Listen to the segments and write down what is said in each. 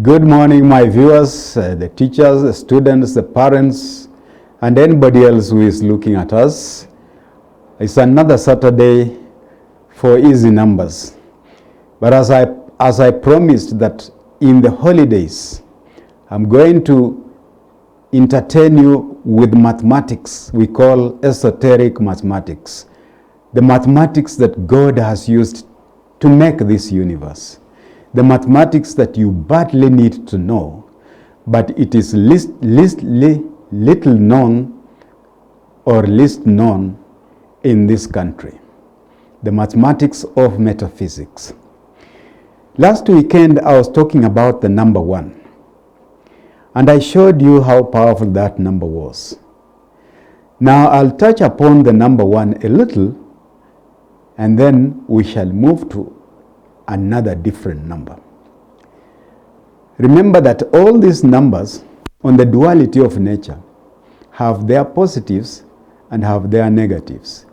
Good morning, my viewers, the teachers, the students, the parents, and anybody else who is looking at us. It's another Saturday for easy numbers. But as I promised that in the holidays, I'm going to entertain you with mathematics we call esoteric mathematics. The mathematics that God has used to make this universe. The mathematics that you badly need to know, but it is little known or least known in this country. The mathematics of metaphysics. Last weekend I was talking about the number 1, and I showed you how powerful that number was. Now I'll touch upon the number 1 a little, and then we shall move to another different number. Remember that all these numbers on the duality of nature have their positives and have their negatives.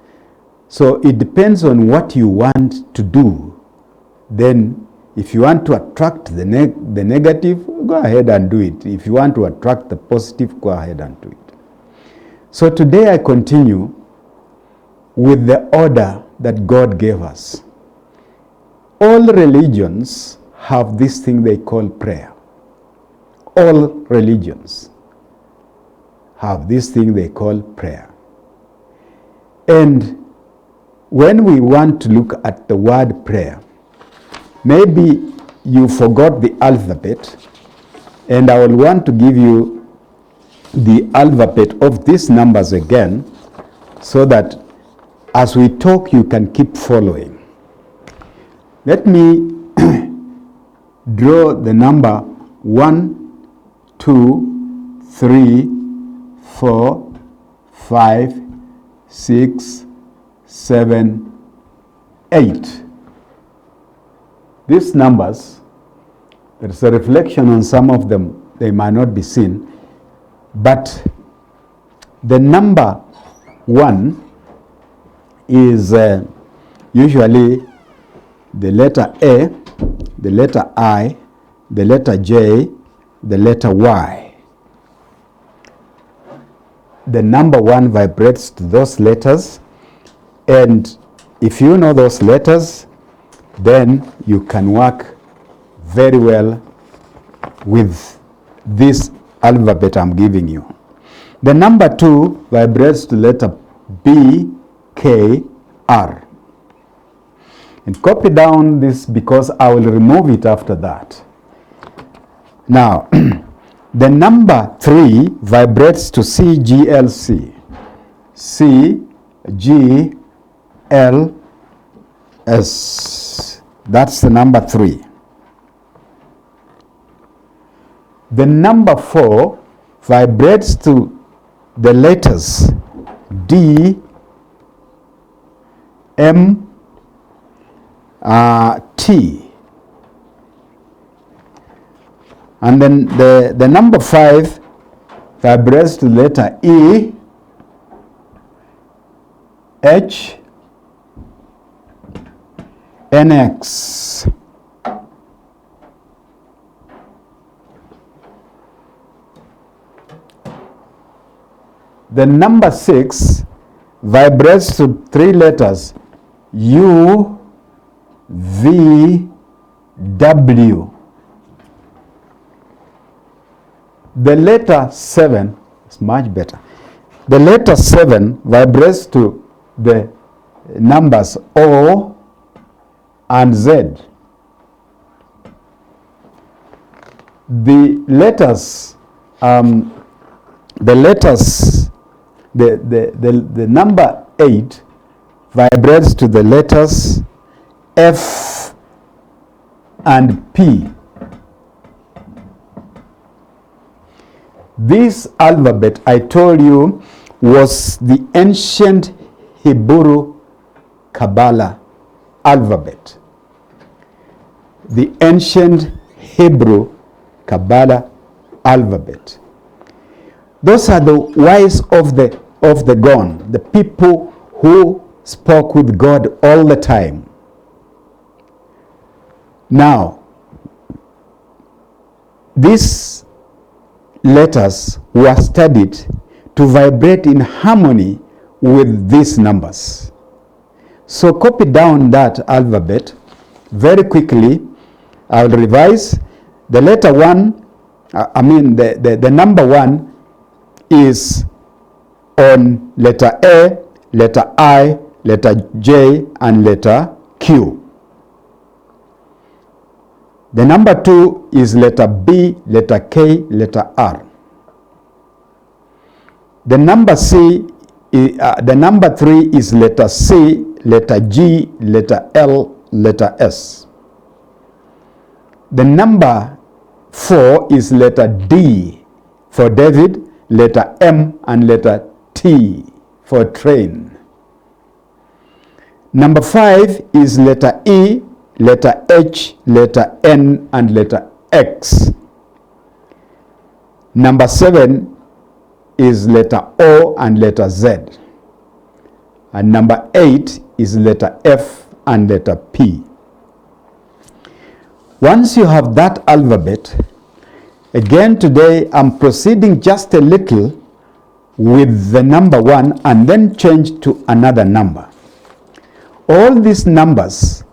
So it depends on what you want to do. Then if you want to attract the negative, go ahead and do it. If you want to attract the positive, go ahead and do it. So today I continue with the order that God gave us. All religions have this thing they call prayer. All religions have this thing they call prayer. And when we want to look at the word prayer, maybe you forgot the alphabet, and I will want to give you the alphabet of these numbers again, so that as we talk you can keep following. Let me draw the number 1, 2, 3, 4, 5, 6, 7, 8. These numbers, there is a reflection on some of them. They might not be seen. But the number 1 is usually the letter A, the letter I, the letter J, the letter Y. The number 1 vibrates to those letters, and if you know those letters, then you can work very well with this alphabet I'm giving you. The number 2 vibrates to letter B, K, R. And copy down this because I will remove it after that. Now, the number 3 vibrates to C, G, L, C. C, G, L, S. That's the number 3. The number 4 vibrates to the letters D, M, T. And then the number 5 vibrates to the letter E, H, N, X. The number 6 vibrates to 3 letters U, V, W. The letter 7 is much better. The letter 7 vibrates to the numbers O and Z. The number 8 vibrates to the letters F and P. This alphabet, I told you, was the ancient Hebrew Kabbalah alphabet. The ancient Hebrew Kabbalah alphabet. Those are the wise of the gone, the people who spoke with God all the time. Now, these letters were studied to vibrate in harmony with these numbers. So copy down that alphabet very quickly. I'll revise. The letter 1, the number 1 is on letter A, letter I, letter J, and letter Q. The number 2 is letter B, letter K, letter R. The number 3 is letter C, letter G, letter L, letter S. The number 4 is letter D for David, letter M, and letter T for train. Number 5 is letter E, letter H, letter N, and letter X. Number 7 is letter O and letter Z. And number 8 is letter F and letter P. Once you have that alphabet, again today I'm proceeding just a little with the number 1 and then change to another number. All these numbers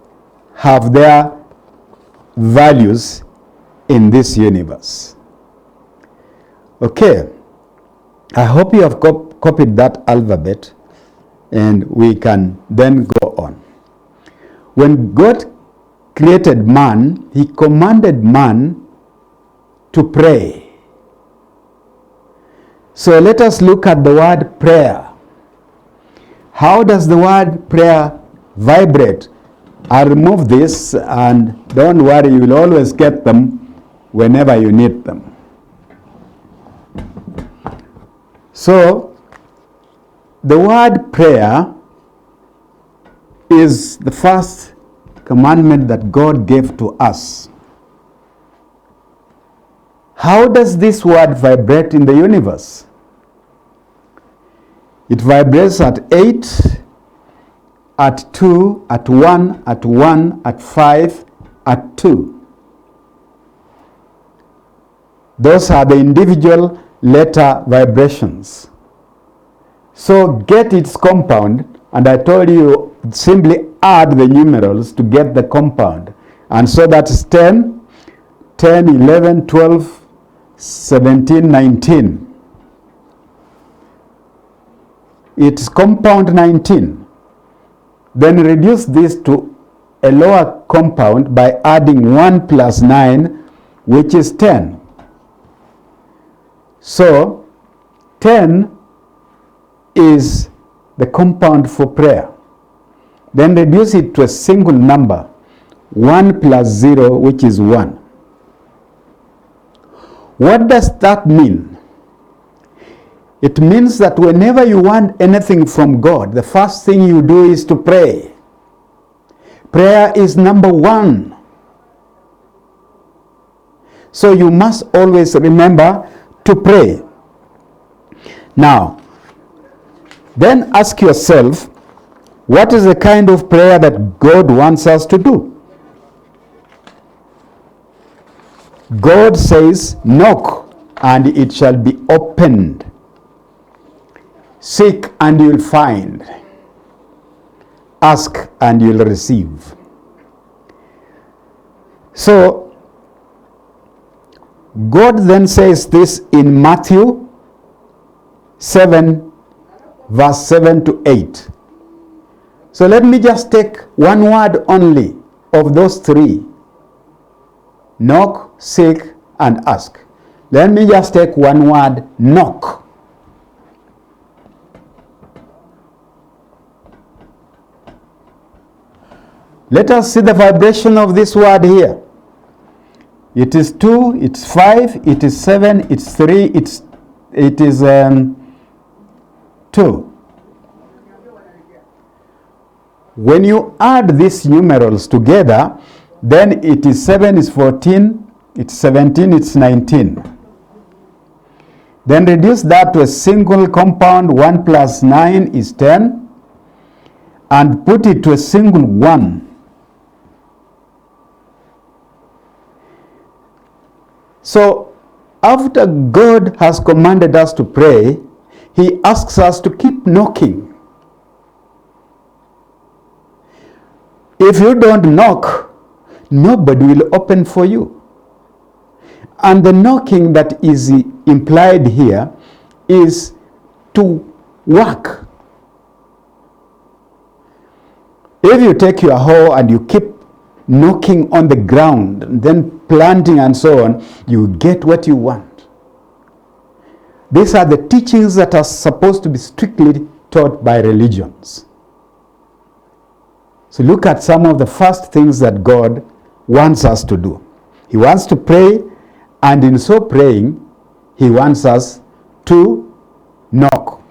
have their values in this universe. Okay, I hope you have copied that alphabet, and we can then go on. When God created man, he commanded man to pray. So let us look at the word prayer. How does the word prayer vibrate? I'll remove this, and don't worry, you will always get them whenever you need them. So, the word prayer is the first commandment that God gave to us. How does this word vibrate in the universe? It vibrates at 8, at 2, at 1, at 1, at 5, at 2. Those are the individual letter vibrations. So get its compound, and I told you simply add the numerals to get the compound. And so that's 10, 11, 12, 17, 19. It's compound 19. Then reduce this to a lower compound by adding 1 plus 9, which is 10. So 10 is the compound for prayer. Then reduce it to a single number, 1 plus 0, which is 1. What does that mean? It means that whenever you want anything from God, the first thing you do is to pray. Prayer is number 1. So you must always remember to pray. Now, then ask yourself, what is the kind of prayer that God wants us to do? God says, knock and it shall be opened. Seek and you'll find. Ask and you'll receive. So, God then says this in Matthew 7, verse 7 to 8. So let me just take one word only of those 3. Knock, seek, and ask. Let me just take one word, knock. Let us see the vibration of this word here. It is 2, it's 5, it is 7, it's 3, it is 2. When you add these numerals together, then it is 7, it's 14, it's 17, it's 19. Then reduce that to a single compound, 1 plus 9 is 10, and put it to a single 1. So after God has commanded us to pray, he asks us to keep knocking. If you don't knock, nobody will open for you. And the knocking that is implied here is to work. If you take your hoe and you keep knocking on the ground, then planting and so on, you get what you want. These are the teachings that are supposed to be strictly taught by religions. So look at some of the first things that God wants us to do. He wants to pray, and in so praying, he wants us to knock.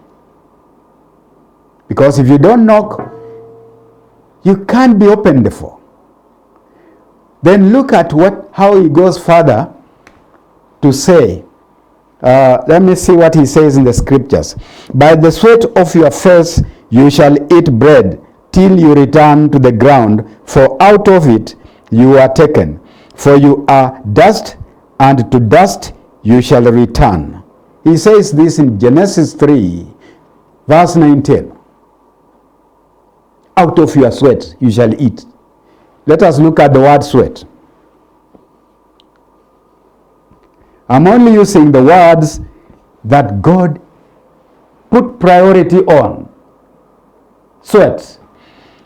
Because if you don't knock, you can't be opened for. Then look at how he goes further to say, let me see what he says in the scriptures. By the sweat of your face you shall eat bread till you return to the ground, for out of it you are taken. For you are dust, and to dust you shall return. He says this in Genesis 3, verse 19. Out of your sweat you shall eat. Let us look at the word sweat. I'm only using the words that God put priority on. Sweat.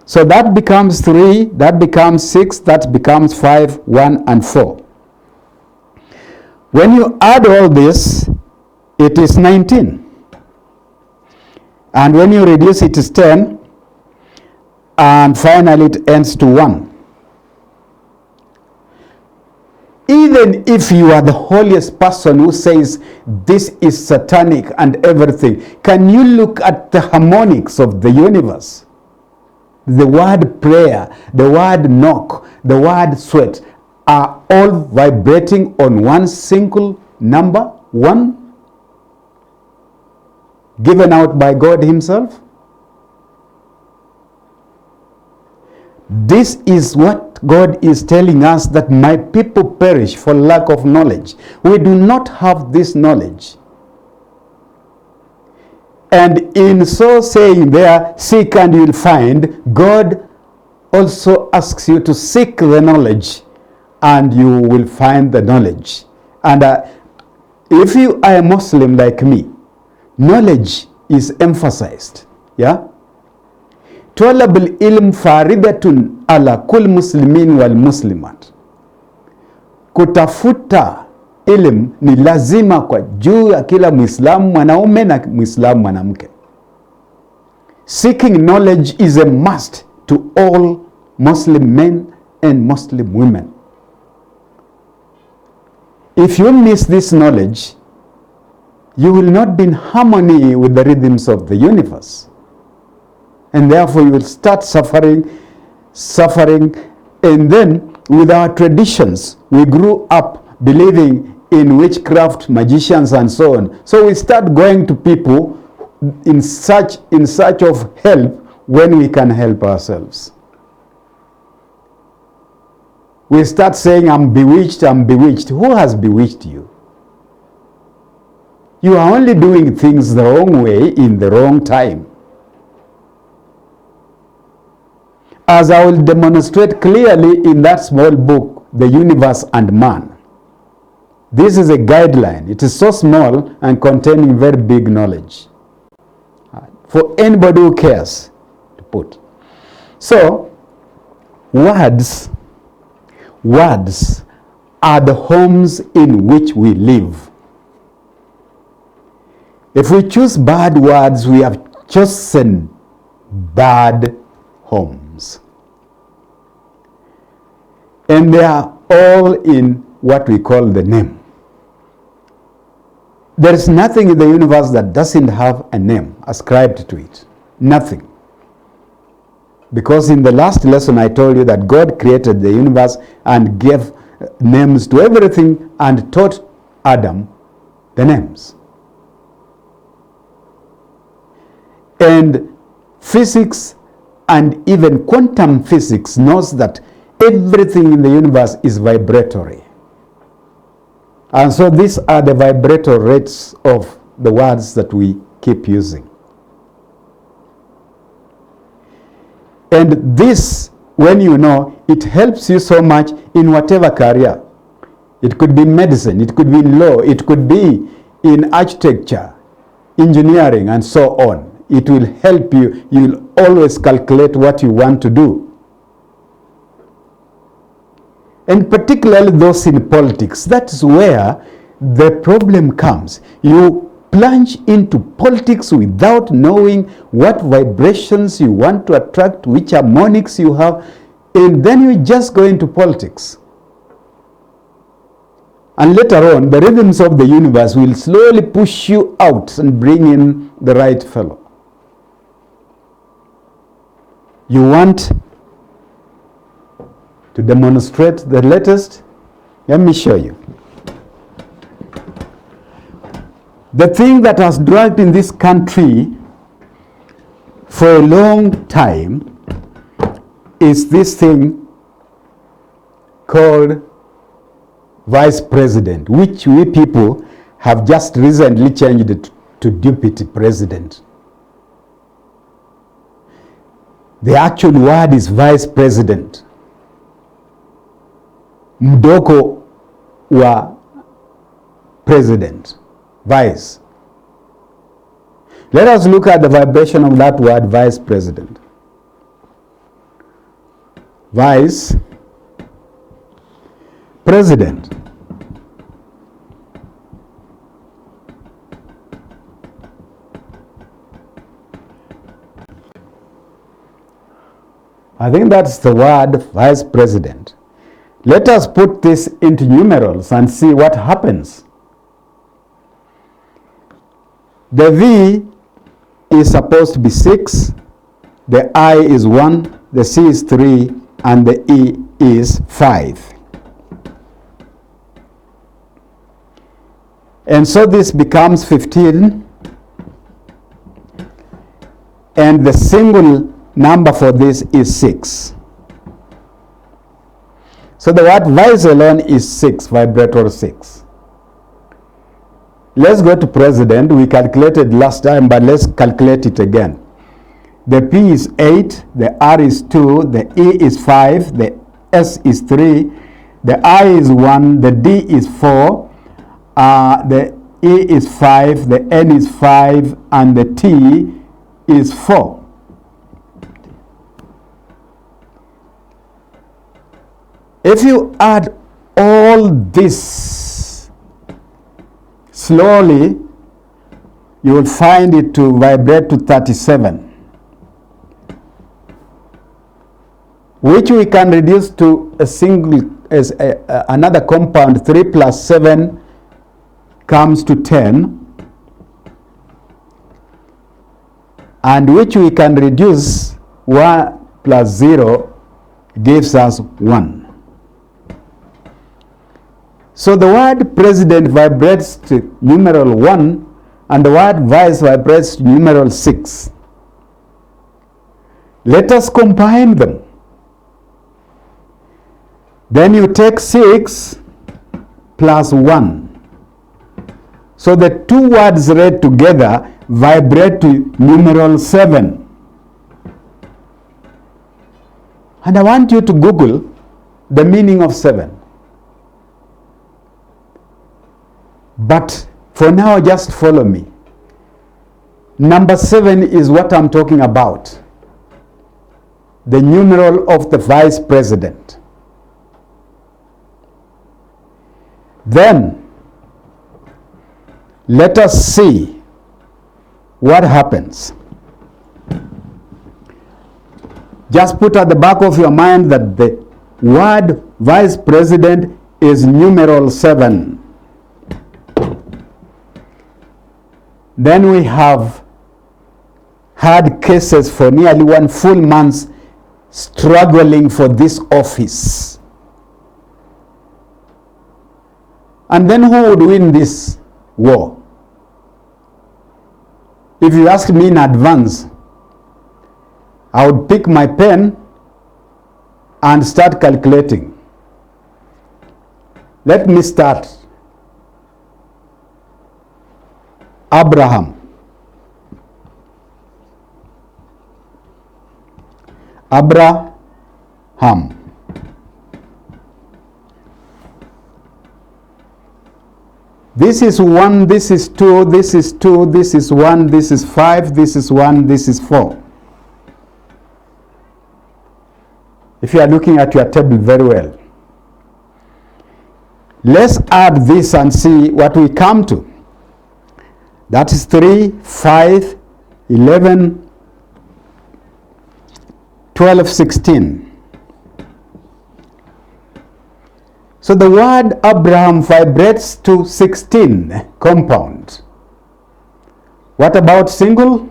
So that becomes 3, that becomes 6, that becomes 5, 1, and 4. When you add all this, it is 19. And when you reduce it is 10. And finally it ends to 1. Even if you are the holiest person who says this is satanic and everything, can you look at the harmonics of the universe? The word prayer, the word knock, the word sweat are all vibrating on one single number, 1, given out by God himself. This is what God is telling us, that my people perish for lack of knowledge. We do not have this knowledge. And in so saying there, seek and you'll find, God also asks you to seek the knowledge, and you will find the knowledge. And if you are a Muslim like me, knowledge is emphasized. Yeah? طلب العلم فارضة على كل مسلمين والمسلمات. Kutafuta elimu ni lazima kwa juu ya kila Muislamu mwanaume na Muislamu mwanamke. Seeking knowledge is a must to all Muslim men and Muslim women. If you miss this knowledge, you will not be in harmony with the rhythms of the universe. And therefore you will start suffering. And then with our traditions, we grew up believing in witchcraft, magicians and so on. So we start going to people in search of help when we can help ourselves. We start saying, I'm bewitched, I'm bewitched. Who has bewitched you? You are only doing things the wrong way in the wrong time. As I will demonstrate clearly in that small book, The Universe and Man. This is a guideline. It is so small and containing very big knowledge for anybody who cares to put. So, words are the homes in which we live. If we choose bad words, we have chosen bad homes. And they are all in what we call the name. There is nothing in the universe that doesn't have a name ascribed to it. Nothing. Because in the last lesson I told you that God created the universe and gave names to everything and taught Adam the names. And physics and even quantum physics knows that everything in the universe is vibratory. And so these are the vibrator rates of the words that we keep using. And this, when you know, it helps you so much in whatever career. It could be medicine, it could be in law, it could be in architecture, engineering, and so on. It will help you. You'll always calculate what you want to do. And particularly those in politics, that's where the problem comes. You plunge into politics without knowing what vibrations you want to attract, which harmonics you have, and then you just go into politics. And later on, the rhythms of the universe will slowly push you out and bring in the right fellow. You want to demonstrate the latest? Let me show you. The thing that has dragged in this country for a long time is this thing called vice president, which we people have just recently changed it to deputy president. The actual word is vice president. Mdoko wa president. Vice. Let us look at the vibration of that word, vice president. Vice president. I think that's the word, vice president. Let us put this into numerals and see what happens. The V is supposed to be 6, the I is 1, the C is 3, and the E is 5. And so this becomes 15, and the single number for this is 6. So the word vice alone is 6, vibrator 6. Let's go to president. We calculated last time, but let's calculate it again. The P is 8, the R is 2, the E is 5, the S is 3, the I is 1, the D is 4, the E is 5, the N is 5, and the T is 4. If you add all this slowly, you will find it to vibrate to 37, which we can reduce to a single, as another compound. 3 plus 7 comes to 10, and which we can reduce 1 plus 0 gives us 1. So the word president vibrates to numeral 1, and the word vice vibrates to numeral 6. Let us combine them. Then you take 6 plus 1. So the two words read together vibrate to numeral 7. And I want you to Google the meaning of 7. But for now, just follow me. Number 7 is what I'm talking about. The numeral of the vice president. Then, let us see what happens. Just put at the back of your mind that the word vice president is numeral 7. Then we have had cases for nearly 1 full month struggling for this office. And then who would win this war? If you ask me in advance, I would pick my pen and start calculating. Let me start Abraham. Abraham. This is 1, this is 2, this is 2, this is 1, this is 5, this is 1, this is 4. If you are looking at your table very well. Let's add this and see what we come to. That is 3, 5, 11, 12, 16. So the word Abraham vibrates to 16 compound. What about single?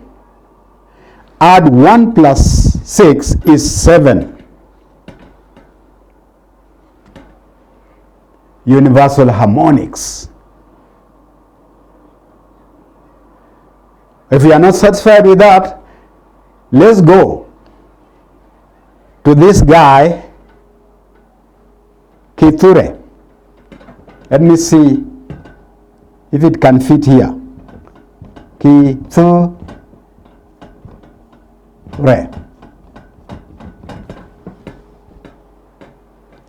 Add 1 plus 6 is 7. Universal harmonics. If you are not satisfied with that, let's go to this guy, Kithure. Let me see if it can fit here. Kithure.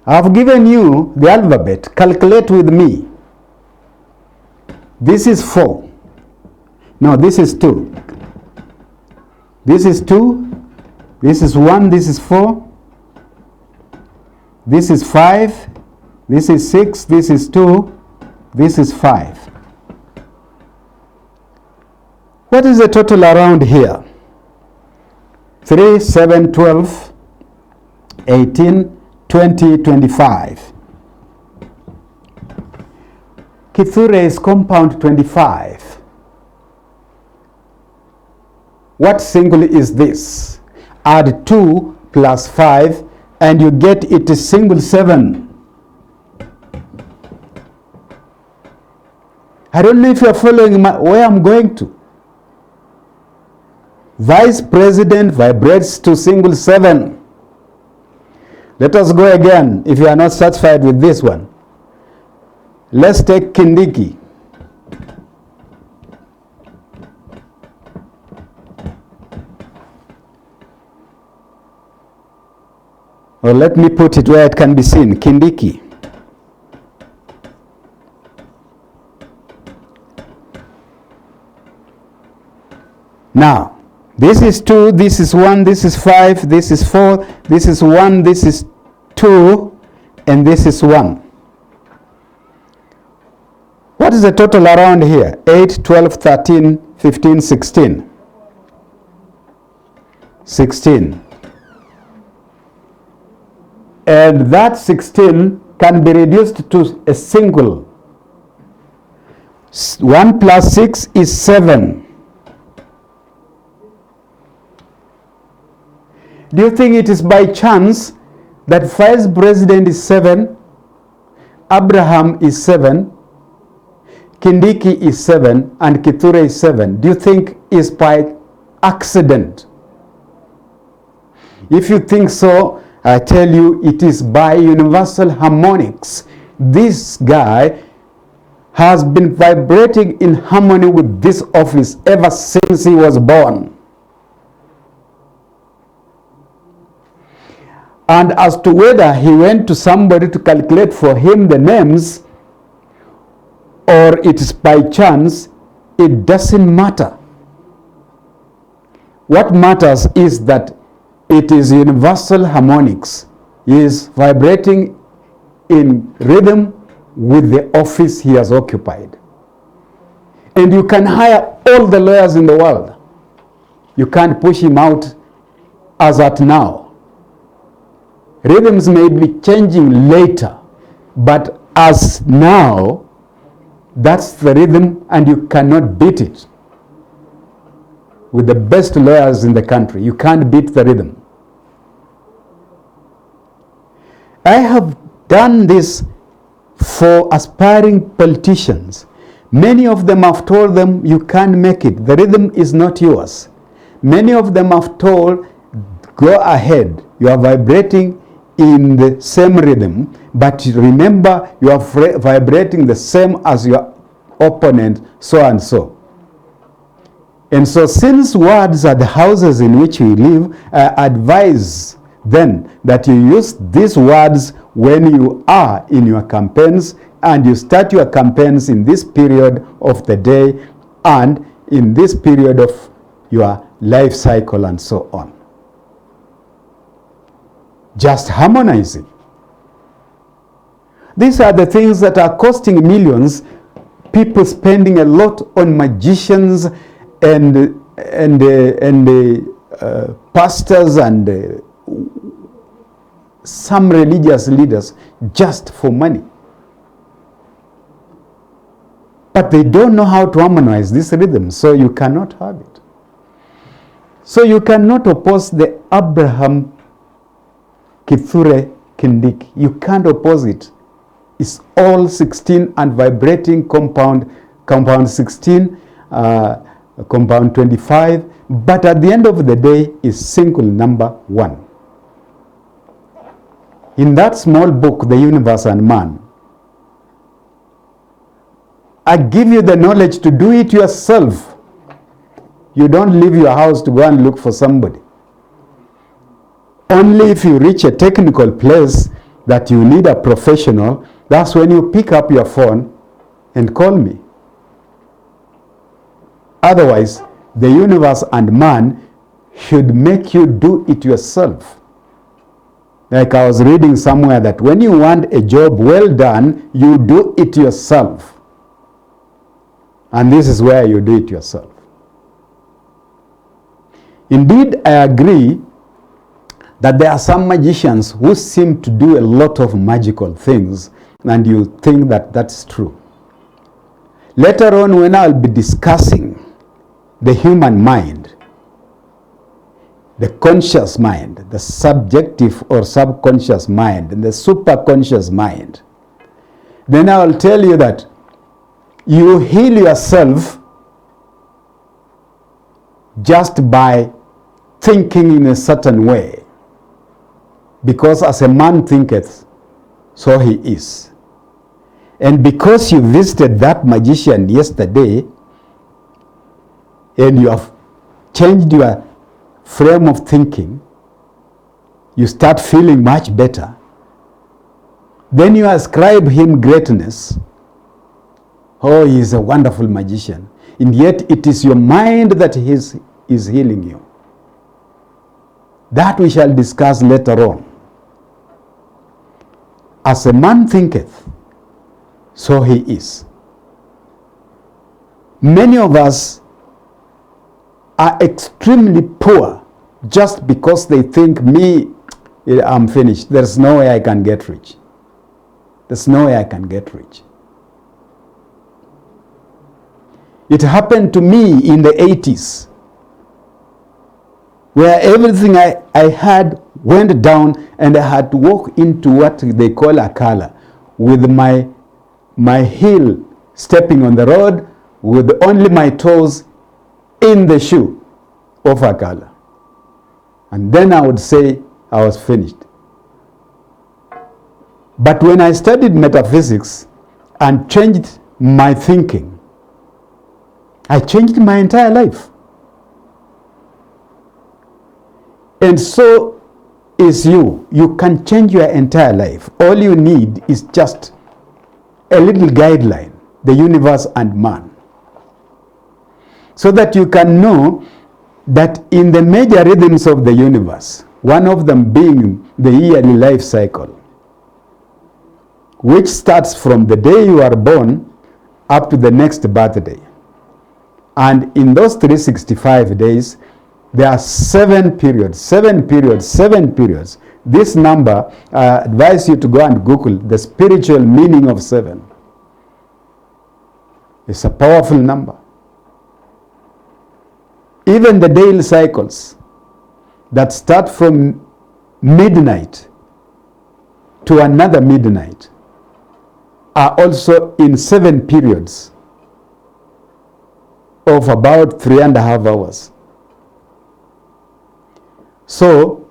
I've given you the alphabet. Calculate with me. This is 4. No, this is 2. This is 2. This is 1. This is 4. This is 5. This is 6. This is 2. This is 5. What is the total around here? 3, 7, 12, 18, 20, 25. Kithure is compound 25. What single is this? Add 2 plus 5 and you get it is single 7. I don't know if you are following where I'm going to. Vice President vibrates to single 7. Let us go again if you are not satisfied with this one. Let's take Kindiki. Or let me put it where it can be seen. Kindiki. Now, this is 2, this is 1, this is 5, this is 4, this is 1, this is 2, and this is 1. What is the total around here? 8, 12, 13, 15, 16. 16. And that 16 can be reduced to a single. 1 plus 6 is 7. Do you think it is by chance that Vice President is 7, Abraham is 7, Kindiki is 7, and Kithure is 7? Do you think is by accident? If you think so, I tell you it is by universal harmonics. This guy has been vibrating in harmony with this office ever since he was born. And as to whether he went to somebody to calculate for him the names or it is by chance, it doesn't matter. What matters is that it is universal harmonics. He is vibrating in rhythm with the office he has occupied. And you can hire all the lawyers in the world. You can't push him out as at now. Rhythms may be changing later, but as now, that's the rhythm and you cannot beat it. With the best lawyers in the country, you can't beat the rhythm. I have done this for aspiring politicians. Many of them have told them you can't make it. The rhythm is not yours. Many of them have told, go ahead, you are vibrating in the same rhythm, but remember you are vibrating the same as your opponent, so and so. And so since words are the houses in which we live, I advise then that you use these words when you are in your campaigns, and you start your campaigns in this period of the day and in this period of your life cycle and so on. Just harmonizing. These are the things that are costing millions, people spending a lot on magicians and pastors and some religious leaders just for money. But they don't know how to harmonize this rhythm, so you cannot have it. So you cannot oppose the Abraham Kithure Kindiki. You can't oppose it. It's all 16 and vibrating compound 16, compound 25, but at the end of the day is single number 1. In that small book, The Universe and Man, I give you the knowledge to do it yourself. You don't leave your house to go and look for somebody. Only if you reach a technical place that you need a professional, that's when you pick up your phone and call me. Otherwise, the universe and man should make you do it yourself. Like I was reading somewhere that when you want a job well done, you do it yourself. And this is where you do it yourself. Indeed, I agree that there are some magicians who seem to do a lot of magical things, and you think that that's true. Later on, when I'll be discussing the human mind, the conscious mind, the subjective or subconscious mind, and the superconscious mind, then I will tell you that you heal yourself just by thinking in a certain way. Because as a man thinketh, so he is. And because you visited that magician yesterday, and you have changed your frame of thinking, you start feeling much better, then you ascribe him greatness. Oh, he is a wonderful magician. And yet it is your mind that is healing you. That we shall discuss later on. As a man thinketh, so he is. Many of us are extremely poor just because they think, I'm finished. There's no way I can get rich. There's no way I can get rich. It happened to me in the 80s, where everything I had went down, and I had to walk into what they call a collar, with my heel stepping on the road, with only my toes in the shoe of a collar. And then I would say I was finished. But when I studied metaphysics and changed my thinking, I changed my entire life. And so is you. You can change your entire life. All you need is just a little guideline, the universe and man, so that you can know that in the major rhythms of the universe, one of them being the yearly life cycle, which starts from the day you are born up to the next birthday. And in those 365 days, there are 7 periods. This number, I advise you to go and Google the spiritual meaning of 7. It's a powerful number. Even the daily cycles that start from midnight to another midnight are also in 7 periods of about 3.5 hours. So,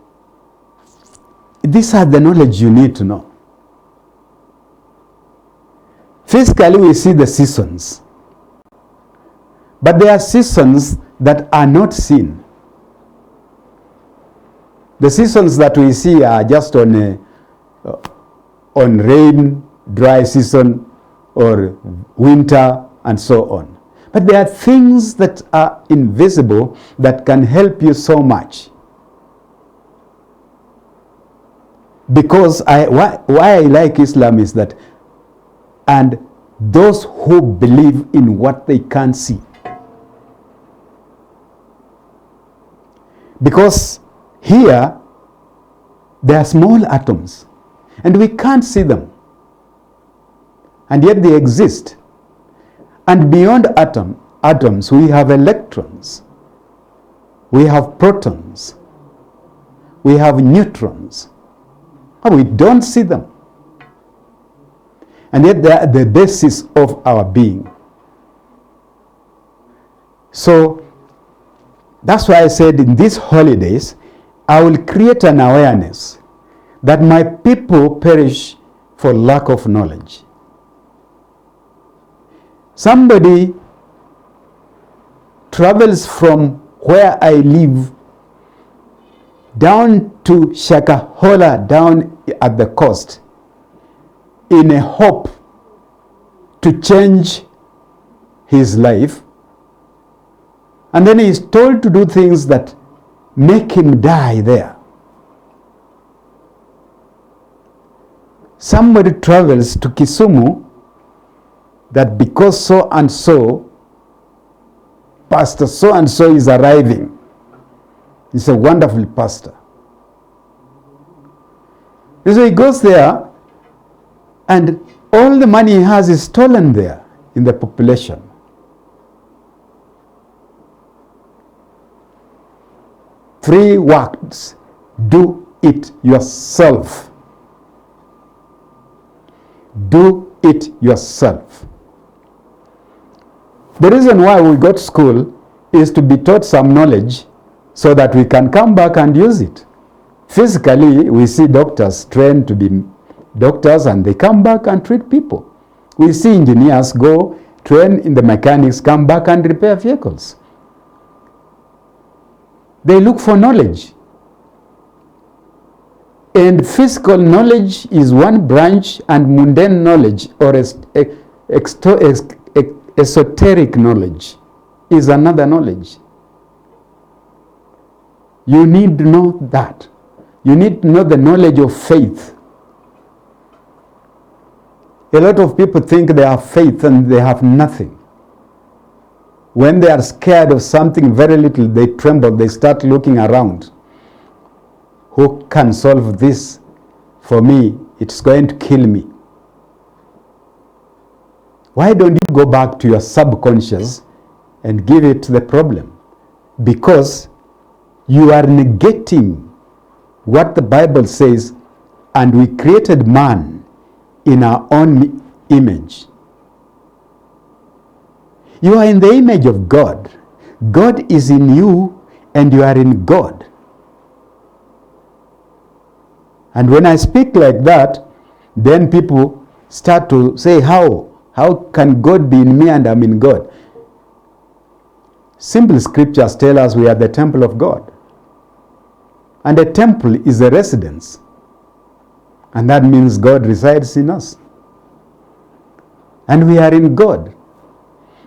these are the knowledge you need to know. Physically, we see the seasons. But there are seasons that are not seen. The seasons that we see are just on rain, dry season, or winter, and so on. But there are things that are invisible that can help you so much. Because why I like Islam is that, and those who believe in what they can't see. Because here, there are small atoms, and we can't see them. And yet they exist. And beyond atoms, we have electrons, we have protons, we have neutrons. And we don't see them. And yet they are the basis of our being. So that's why I said in these holidays, I will create an awareness that my people perish for lack of knowledge. Somebody travels from where I live down to Shakahola, down at the coast, in a hope to change his life. And then he is told to do things that make him die there. Somebody travels to Kisumu that because so and so, Pastor so and so is arriving. He's a wonderful pastor. And so he goes there, and all the money he has is stolen there in the population. Three words: do it yourself. Do it yourself. The reason why we go to school is to be taught some knowledge so that we can come back and use it. Physically, we see doctors trained to be doctors and they come back and treat people. We see engineers go train in the mechanics, come back and repair vehicles. They look for knowledge. And physical knowledge is one branch, and mundane knowledge or esoteric knowledge is another knowledge. You need to know that. You need to know the knowledge of faith. A lot of people think they have faith and they have nothing. When they are scared of something very little, they tremble, they start looking around. Who can solve this for me? It's going to kill me. Why don't you go back to your subconscious and give it the problem? Because you are negating what the Bible says, and we created man in our own image. You are in the image of God. God is in you and you are in God. And when I speak like that, then people start to say, how can God be in me and I'm in God? Simple scriptures tell us we are the temple of God. And a temple is a residence. And that means God resides in us. And we are in God.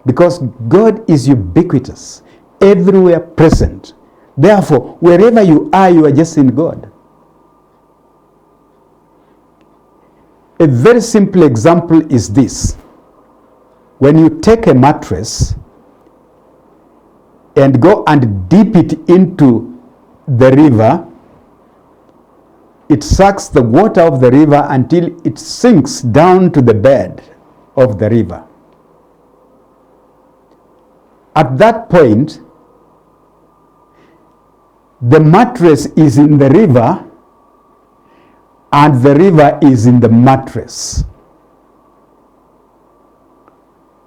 Because God is ubiquitous, everywhere present. Therefore, wherever you are just in God. A very simple example is this. When you take a mattress and go and dip it into the river, it sucks the water of the river until it sinks down to the bed of the river. At that point, the mattress is in the river and the river is in the mattress.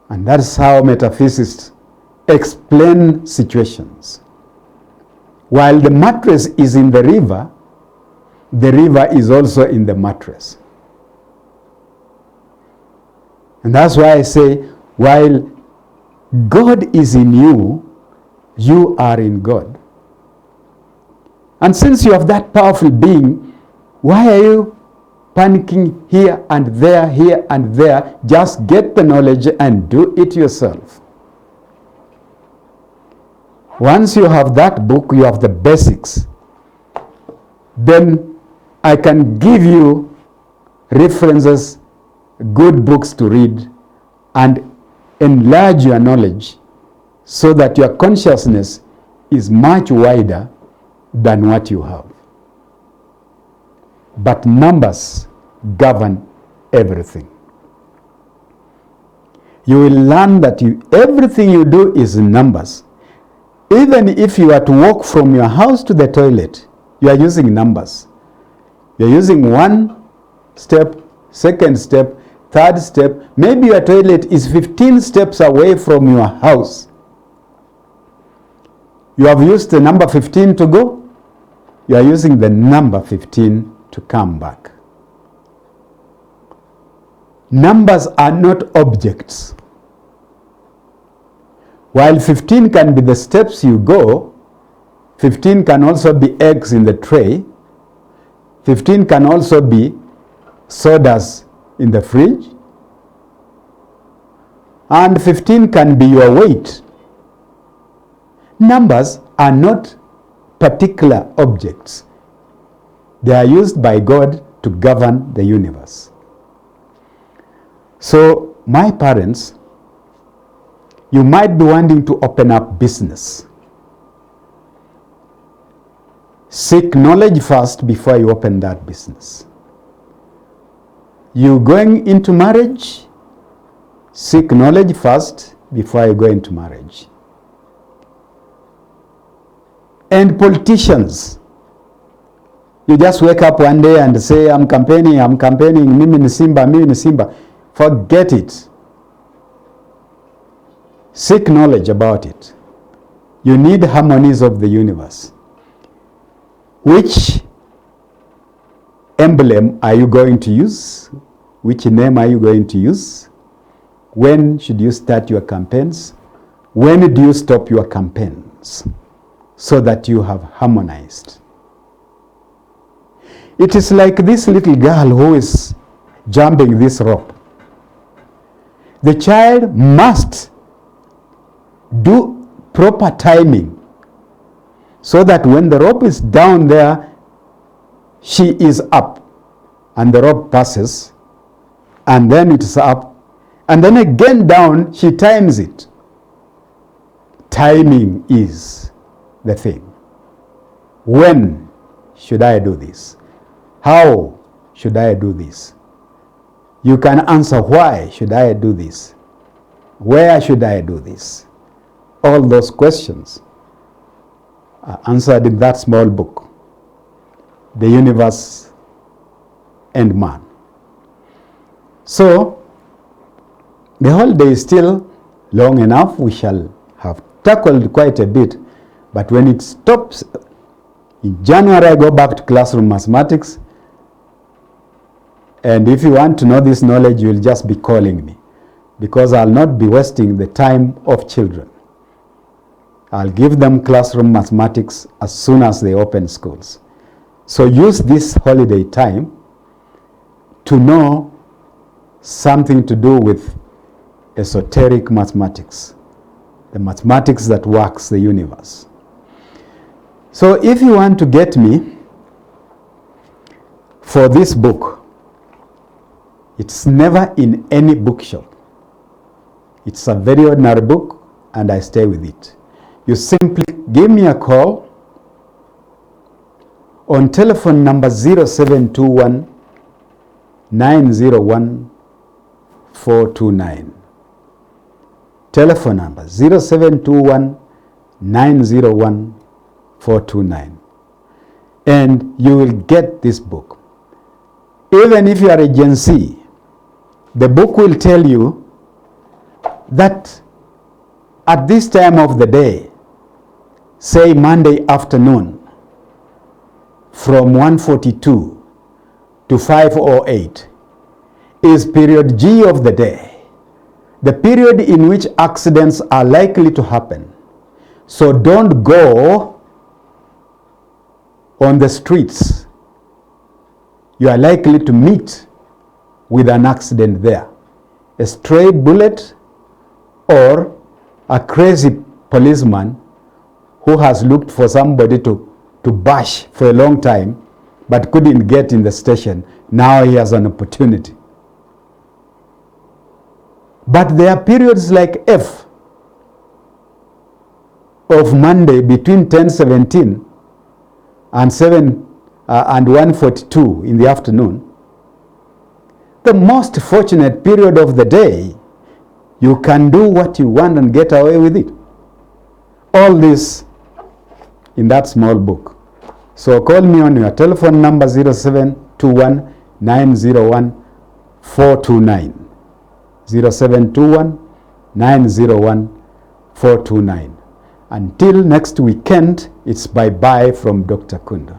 And that's how metaphysicists explain situations. While the mattress is in the river is also in the mattress. And that's why I say, while God is in you, You are in God. And since you have that powerful being, why are you panicking here and there? Just get the knowledge and do it yourself. Once you have that book, you have the basics. Then I can give you references, good books to read, and enlarge your knowledge so that your consciousness is much wider than what you have. But numbers govern everything. You will learn that everything you do is in numbers. Even if you are to walk from your house to the toilet, you are using numbers. You are using one step, second step, third step. Maybe your toilet is 15 steps away from your house. You have used the number 15 to go. You are using the number 15 to come back. Numbers are not objects. While 15 can be the steps you go, 15 can also be eggs in the tray. 15 can also be sodas in the fridge. And 15 can be your weight. Numbers are not particular objects. They are used by God to govern the universe. So, my parents, you might be wanting to open up business. Seek knowledge first before you open that business. You going into marriage, seek knowledge first before you go into marriage. And politicians, you just wake up one day and say, I'm campaigning, mimi ni Simba. Forget it. Seek knowledge about it. You need harmonies of the universe. Which emblem are you going to use? Which name are you going to use? When should you start your campaigns? When do you stop your campaigns? So that you have harmonized. It is like this little girl who is jumping this rope. The child must do proper timing so that when the rope is down there, she is up and the rope passes, and then it is up, and then again down, she times it. Timing is the thing. When should I do this? How should I do this? You can answer, why should I do this? Where should I do this? All those questions are answered in that small book, The Universe and Man. So, the holiday is still long enough. We shall have tackled quite a bit. But when it stops, in January I go back to classroom mathematics. And if you want to know this knowledge, you'll just be calling me, because I'll not be wasting the time of children. I'll give them classroom mathematics as soon as they open schools. So use this holiday time to know something to do with esoteric mathematics, the mathematics that works the universe. So if you want to get me for this book, it's never in any bookshop. It's a very ordinary book, and I stay with it. You simply give me a call on telephone number 0721 901 429. Telephone number 0721 901 429. And you will get this book. Even if you are a Gen Z, the book will tell you that at this time of the day, say Monday afternoon, from 1:42 to 5:08, is period G of the day, the period in which accidents are likely to happen. So don't go on the streets. You are likely to meet with an accident there. A stray bullet or a crazy policeman who has looked for somebody to bash for a long time but couldn't get in the station. Now he has an opportunity. But there are periods like F of Monday between 10:17 and 1:42 in the afternoon. The most fortunate period of the day, you can do what you want and get away with it. All this in that small book. So call me on your telephone number 0721 901 429. 0721 901 429. Until next weekend, it's bye-bye from Dr. Kunda.